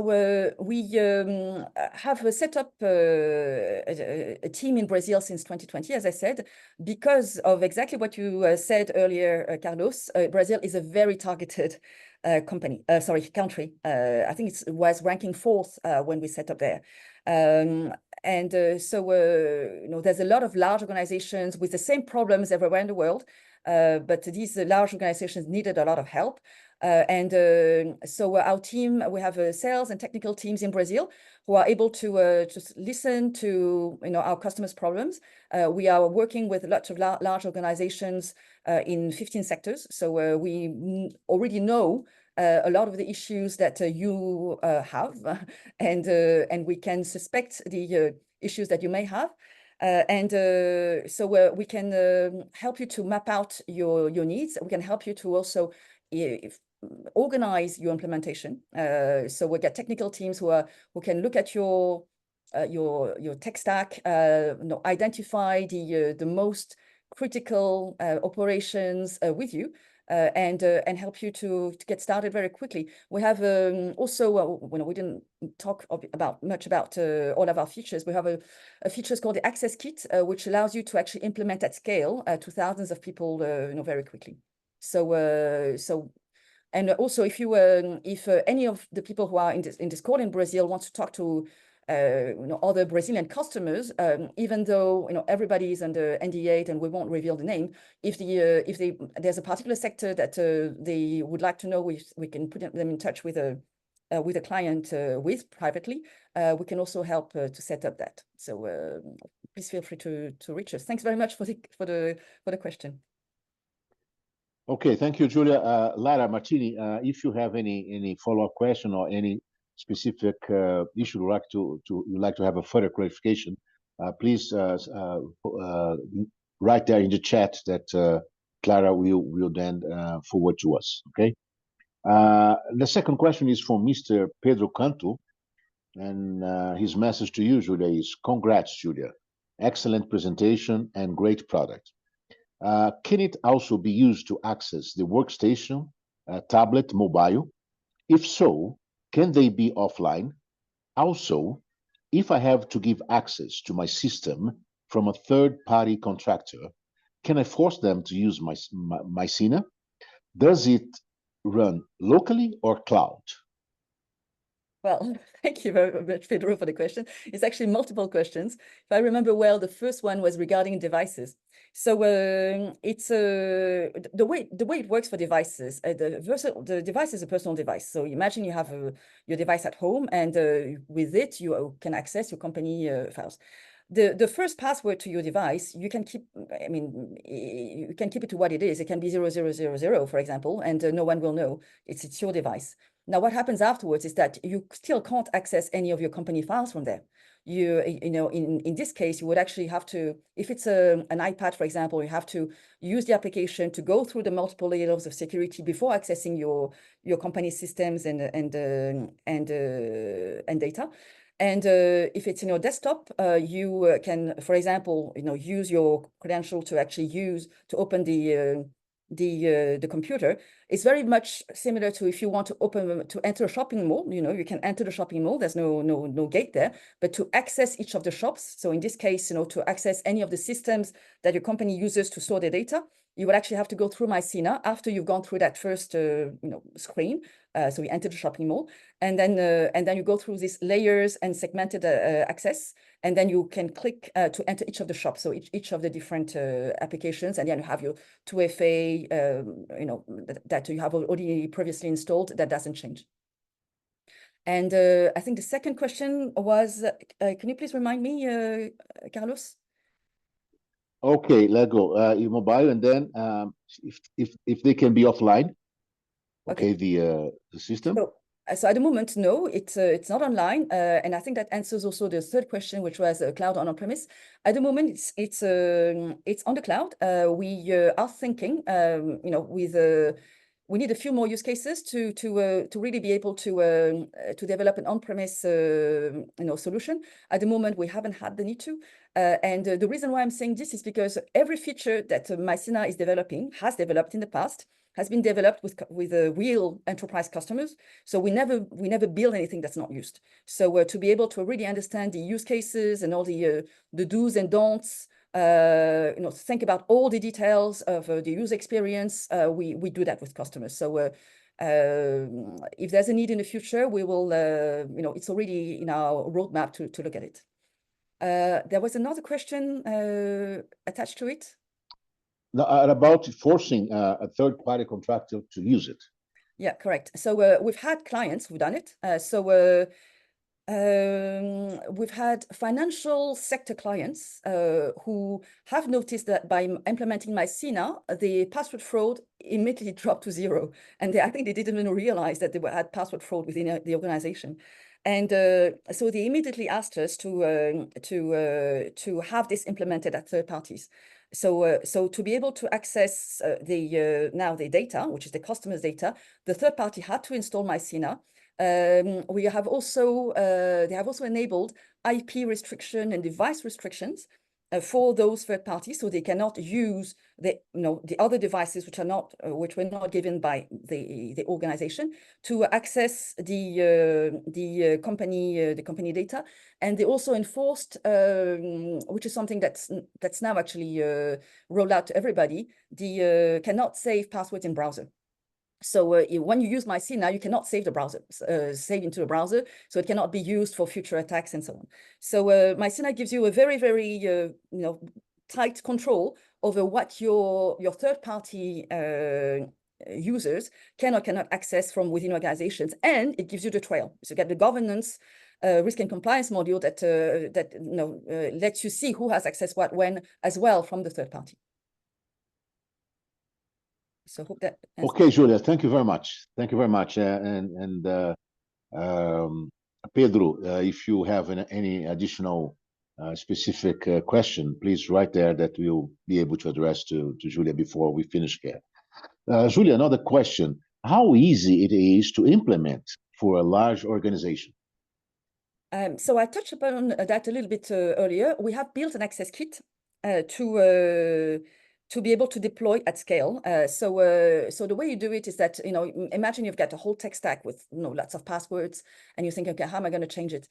we have set up a team in Brazil since 2020, as I said, because of exactly what you said earlier, Carlos. Brazil is a very targeted country. I think it was ranking 4th when we set up there. So there's a lot of large organizations with the same problems everywhere in the world, but these large organizations needed a lot of help. So our team, we have sales and technical teams in Brazil who are able to just listen to our customers' problems. We are working with lots of large organizations in 15 sectors. So we already know a lot of the issues that you have, and we can suspect the issues that you may have. So we can help you to map out your needs. We can help you to also organize your implementation. So we get technical teams who can look at your tech stack, identify the most critical operations with you, and help you to get started very quickly. We have also, we didn't talk much about all of our features. We have a feature called the Access Kit, which allows you to actually implement at scale to thousands of people, very quickly. So and also, if any of the people who are in this call in Brazil want to talk to other Brazilian customers, even though everybody is under NDA and we won't reveal the name, if there's a particular sector that they would like to know, we can put them in touch with a client privately. We can also help to set up that. So please feel free to reach us. Thanks very much for the question. Okay, thank you, Julia. Lara Martini, if you have any follow-up question or any specific issue you'd like to have a further clarification, please write there in the chat that Clara will then forward to us. Okay. The second question is from Mr. Pedro Canto, and his message to you, Julia, is: congrats, Julia. Excellent presentation and great product. Can it also be used to access the workstation, tablet, mobile? If so, can they be offline? Also, if I have to give access to my system from a third-party contractor, can I force them to use MyCena? Does it run locally or cloud? Well, thank you very much, Pedro, for the question. It's actually multiple questions. If I remember well, the first one was regarding devices. So it's the way it works for devices. The device is a personal device. So imagine you have your device at home, and with it you can access your company files. The first password to your device, you can keep. I mean, you can keep it to what it is. It can be 0000, for example, and no one will know it's your device. Now, what happens afterwards is that you still can't access any of your company files from there. In this case, you would actually have to, if it's an iPad, for example, you have to use the application to go through the multiple layers of security before accessing your company systems and data. And if it's in your desktop, you can, for example, use your credential to actually open the the computer is very much similar to if you want to enter a shopping mall. You can enter the shopping mall. There's no gate there, but to access each of the shops. So in this case, to access any of the systems that your company uses to store their data, you would actually have to go through MyCena after you've gone through that first screen. So you enter the shopping mall, and then you go through these layers and segmented access, and then you can click to enter each of the shops. So each of the different applications, and then you have your 2FA, that you have already previously installed. That doesn't change. And I think the second question was, can you please remind me, Carlos? Okay, let's go. Mobile, and then if they can be offline, okay, the system. So at the moment, no, it's not online, and I think that answers also the third question, which was cloud on-premise. At the moment, it's on the cloud. We are thinking, we need a few more use cases to really be able to develop an on-premise solution. At the moment, we haven't had the need to, and the reason why I'm saying this is because every feature that MyCena is developing has developed in the past, has been developed with real enterprise customers. So we never build anything that's not used. So to be able to really understand the use cases and all the do's and don'ts, think about all the details of the user experience, we do that with customers. So if there's a need in the future, we will, it's already in our roadmap to look at it. There was another question attached to it. About forcing a third-party contractor to use it. Yeah, correct. So we've had clients who've done it. We've had financial sector clients who have noticed that by implementing MyCena, the password fraud immediately dropped to zero. And I think they didn't even realize that they had password fraud within the organization. And so they immediately asked us to have this implemented at third parties. So to be able to access now the data, which is the customer's data, the third party had to install MyCena. They have also enabled IP restriction and device restrictions for those third parties, so they cannot use the other devices which were not given by the organization to access the company data. And they also enforced, which is something that's now actually rolled out to everybody, the cannot save passwords in browser. So when you use MyCena, you cannot save the browser, save into the browser, so it cannot be used for future attacks and so on. So MyCena gives you a very, very tight control over what your third-party users can or cannot access from within organizations, and it gives you the trail. So you get the governance, risk and compliance module that lets you see who has access what when as well from the third party. So hope that answers. Okay, Julia, thank you very much. Thank you very much. Pedro, if you have any additional specific question, please write there that we'll be able to address to Julia before we finish here. Julia, another question. How easy it is to implement for a large organization? So I touched upon that a little bit earlier. We have built an access kit to be able to deploy at scale. So the way you do it is that, imagine you've got a whole tech stack with lots of passwords, and you think, okay, how am I going to change it?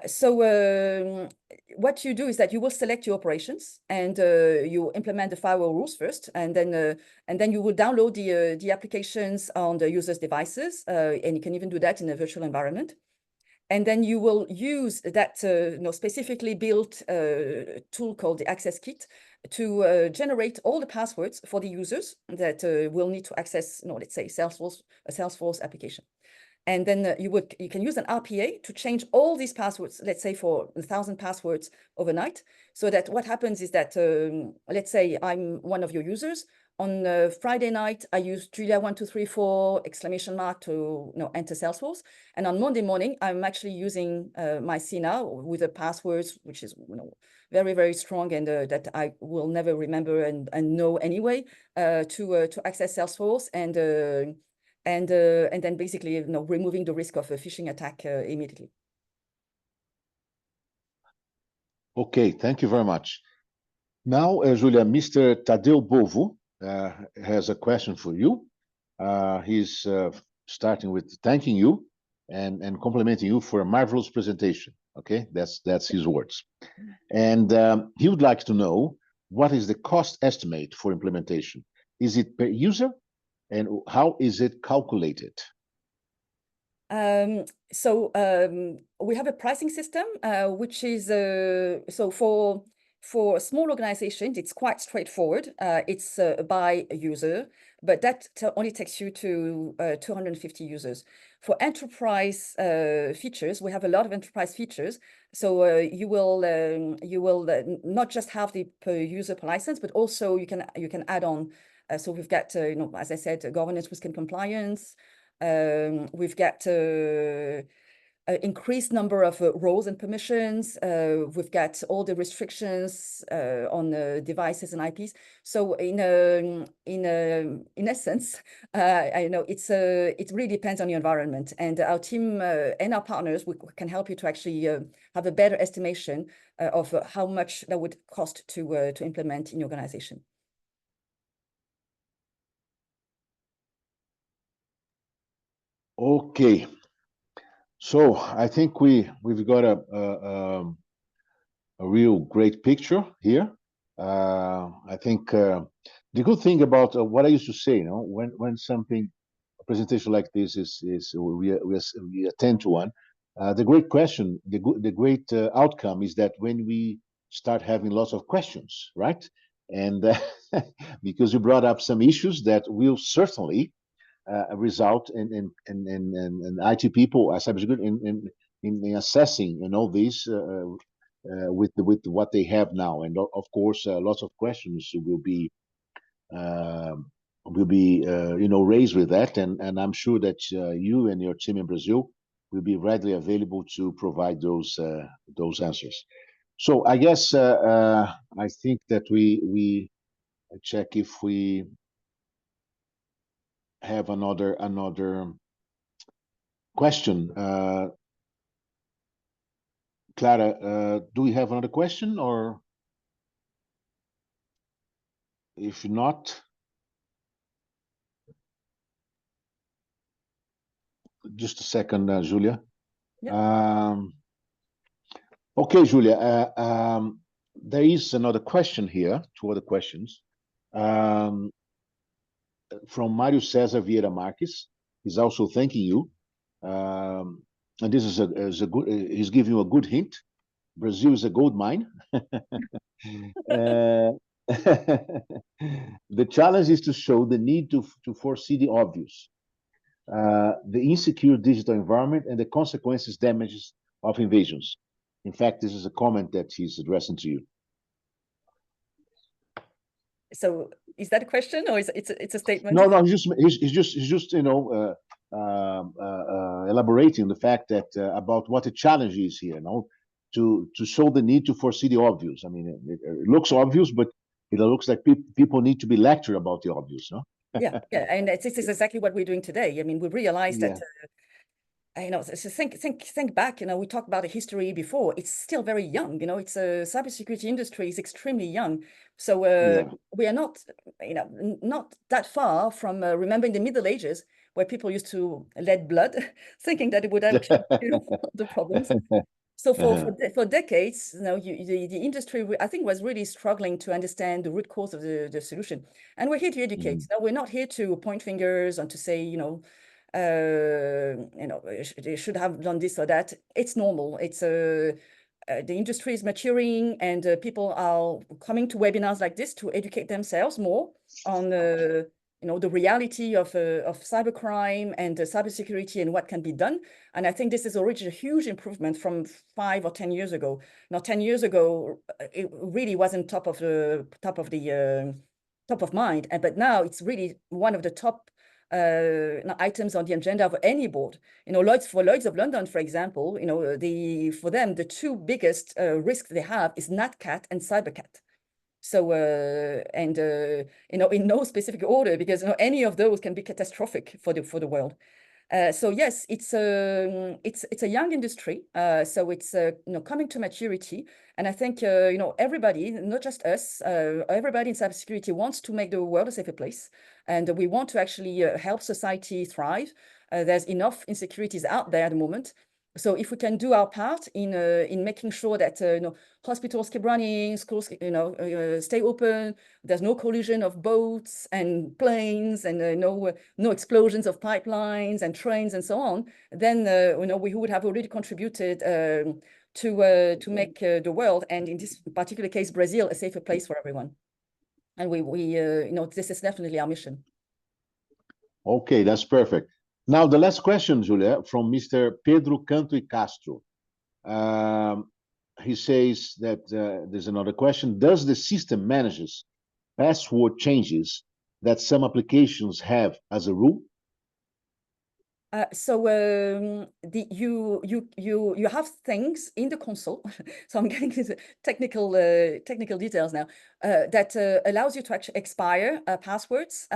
So what you do is that you will select your operations, and you implement the firewall rules first, and then you will download the applications on the user's devices, and you can even do that in a virtual environment. And then you will use that specifically built tool called the Access Kit to generate all the passwords for the users that will need to access, let's say, a Salesforce application. And then you can use an RPA to change all these passwords, let's say for 1,000 passwords overnight. So that what happens is that, let's say I'm one of your users. On Friday night, I used Julia1234 exclamation mark to enter Salesforce. And on Monday morning, I'm actually using MyCena with the passwords, which is very, very strong, and that I will never remember and know anyway, to access Salesforce, and then basically removing the risk of a phishing attack immediately. Okay, thank you very much. Now, Julia, Mr. Tadeu Bovo has a question for you. He's starting with thanking you and complimenting you for a marvelous presentation. Okay, that's his words. And he would like to know, what is the cost estimate for implementation? Is it per user, and how is it calculated? So we have a pricing system, which is so for small organizations, it's quite straightforward. It's by user, but that only takes you to 250 users. For enterprise features, we have a lot of enterprise features. So you will not just have the per user per license, but also you can add on. So we've got as I said, governance, risk and compliance. We've got increased number of roles and permissions. We've got all the restrictions on devices and IPs. So in essence, I know it really depends on your environment, and our team and our partners can help you to actually have a better estimation of how much that would cost to implement in your organization. Okay, so I think we've got a real great picture here. I think the good thing about what I used to say, when something, a presentation like this is we attend to one. The great question, the great outcome is that when we start having lots of questions, right? And because you brought up some issues that will certainly result in IT people, cybersecurity, in assessing these with what they have now, and of course lots of questions will be raised with that, and I'm sure that you and your team in Brazil will be readily available to provide those answers. So I guess I think that we check if we have another question. Clara, do we have another question, or if not, just a second, Julia. Yeah. Okay, Julia, there is another question here, two other questions. From Mario Cesar Vieira Marques. He's also thanking you. And this is a good, he's giving you a good hint. Brazil is a gold mine. The challenge is to show the need to foresee the obvious, the insecure digital environment and the consequences, damages of invasions. In fact, this is a comment that he's addressing to you. So is that a question, or it's a statement? No, he's just elaborating the fact that about what the challenge is here, to show the need to foresee the obvious. I mean, it looks obvious, but it looks like people need to be lectured about the obvious, no? Yeah, and this is exactly what we're doing today. I mean, we realize that. So think back. We talked about the history before. It's still very young. It's a cybersecurity industry is extremely young. So we are not, not that far from remembering the Middle Ages, where people used to let blood, thinking that it would actually cure the problems. So for decades, the industry, I think, was really struggling to understand the root cause of the solution. And we're here to educate. Now, we're not here to point fingers and to say, they should have done this or that. It's normal. It's the industry is maturing, and people are coming to webinars like this to educate themselves more on the reality of cybercrime and cybersecurity and what can be done. And I think this is already a huge improvement from 5 or 10 years ago. Now, 10 years ago, it really wasn't top of mind, but now it's really one of the top items on the agenda of any board. Lloyd's of London, for example, for them, the two biggest risks they have is NatCat and CyberCat. So, in no specific order, because any of those can be catastrophic for the world. So yes, it's a young industry, so it's coming to maturity, and I think everybody, not just us, everybody in cybersecurity wants to make the world a safer place, and we want to actually help society thrive. There's enough insecurities out there at the moment. So if we can do our part in making sure that hospitals keep running, schools stay open, there's no collision of boats and planes, and no explosions of pipelines and trains and so on, then we would have already contributed to make the world, and in this particular case, Brazil, a safer place for everyone. And this is definitely our mission. Okay, that's perfect. Now, the last question, Julia, from Mr. Pedro Canto y Castro. He says that there's another question. Does the system manages password changes that some applications have as a rule? You have things in the console. So I'm getting into technical details now. That allows you to actually expire passwords.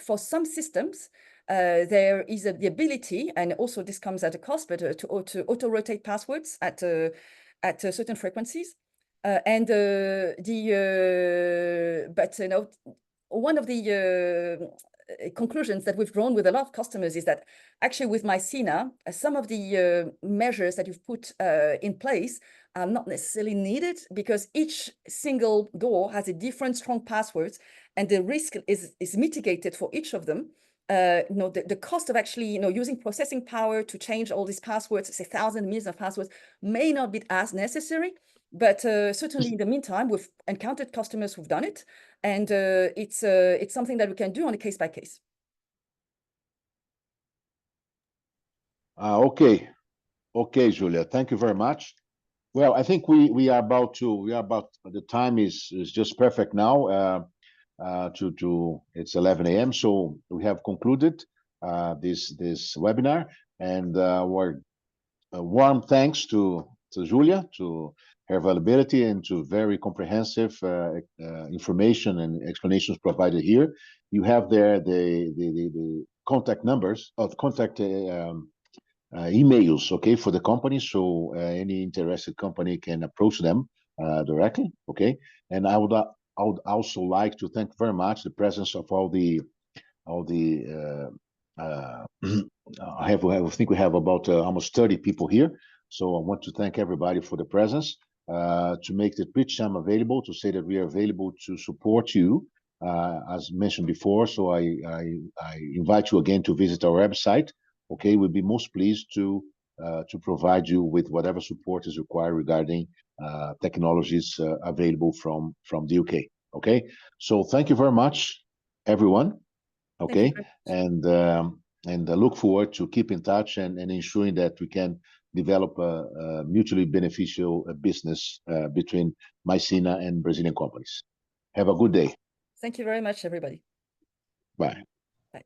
For some systems, there is the ability, and also this comes at a cost, but to auto-rotate passwords at certain frequencies. One of the conclusions that we've drawn with a lot of customers is that actually with MyCena, some of the measures that you've put in place are not necessarily needed, because each single door has a different strong passwords, and the risk is mitigated for each of them. The cost of actually using processing power to change all these passwords, say thousands, millions of passwords, may not be as necessary. But certainly in the meantime, we've encountered customers who've done it, and it's something that we can do on a case by case. Okay, Julia, thank you very much. Well, I think we are about the time is just perfect now. It's 11 a.m. So we have concluded this webinar, and warm thanks to Julia, to her availability, and to very comprehensive information and explanations provided here. You have there the contact numbers of contact emails, okay, for the company, so any interested company can approach them directly, okay. And I would also like to thank very much the presence of all the I think we have about almost 30 people here. So I want to thank everybody for the presence, to make the Britcham available, to say that we are available to support you, as mentioned before. So I invite you again to visit our website. Okay, we'll be most pleased to provide you with whatever support is required regarding technologies available from the UK. Okay, so thank you very much, everyone. Okay, and I look forward to keep in touch and ensuring that we can develop a mutually beneficial business between MyCena and Brazilian companies. Have a good day. Thank you very much, everybody. Bye. Bye.